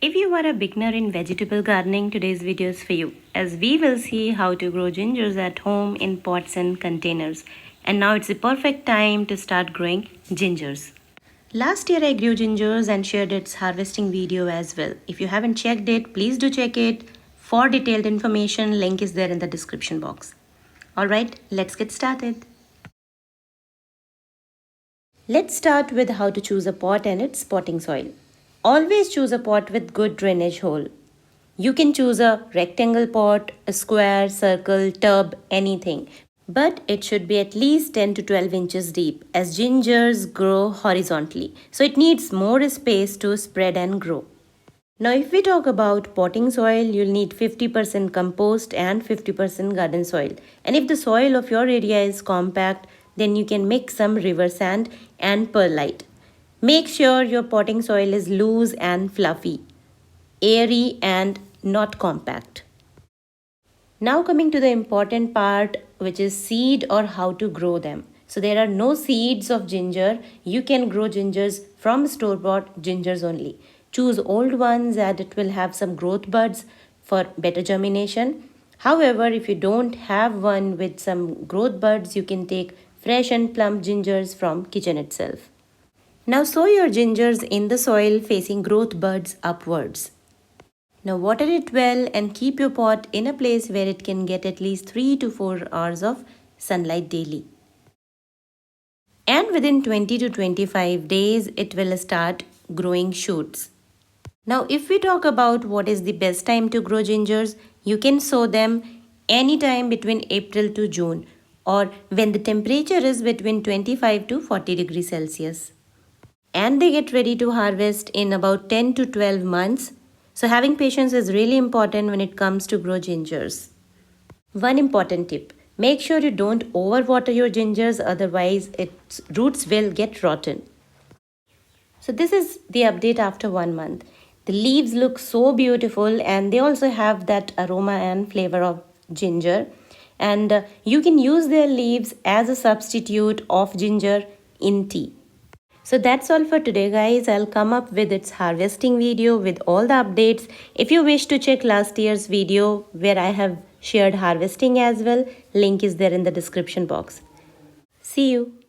If you are a beginner in vegetable gardening, today's video is for you, as we will see how to grow gingers at home in pots and containers. And now it's the perfect time to start growing gingers. Last year I grew gingers and shared its harvesting video as well. If you haven't checked it, please do check it. For detailed information, link is there in the description box. Alright, let's get started. Let's start with how to choose a pot and its potting soil. Always choose a pot with good drainage hole. You can choose a rectangle pot, a square, circle, tub, anything. But it should be at least 10 to 12 inches deep, as gingers grow horizontally. So it needs more space to spread and grow. Now if we talk about potting soil, you'll need 50% compost and 50% garden soil. And if the soil of your area is compact, then you can mix some river sand and perlite. Make sure your potting soil is loose and fluffy, airy and not compact. Now coming to the important part, which is seed or how to grow them. So there are no seeds of ginger. You can grow gingers from store-bought gingers only. Choose old ones and it will have some growth buds for better germination. However, if you don't have one with some growth buds, you can take fresh and plump gingers from kitchen itself. Now sow your gingers in the soil facing growth buds upwards. Now water it well and keep your pot in a place where it can get at least 3 to 4 hours of sunlight daily. And within 20 to 25 days, it will start growing shoots. Now if we talk about what is the best time to grow gingers, you can sow them anytime between April to June, or when the temperature is between 25 to 40 degrees Celsius. And they get ready to harvest in about 10 to 12 months. So having patience is really important when it comes to grow gingers. One important tip, make sure you don't overwater your gingers, otherwise its roots will get rotten. So this is the update after 1 month. The leaves look so beautiful and they also have that aroma and flavor of ginger. And you can use their leaves as a substitute of ginger in tea. So that's all for today guys. I'll come up with its harvesting video with all the updates. If you wish to check last year's video where I have shared harvesting as well, link is there in the description box. See you.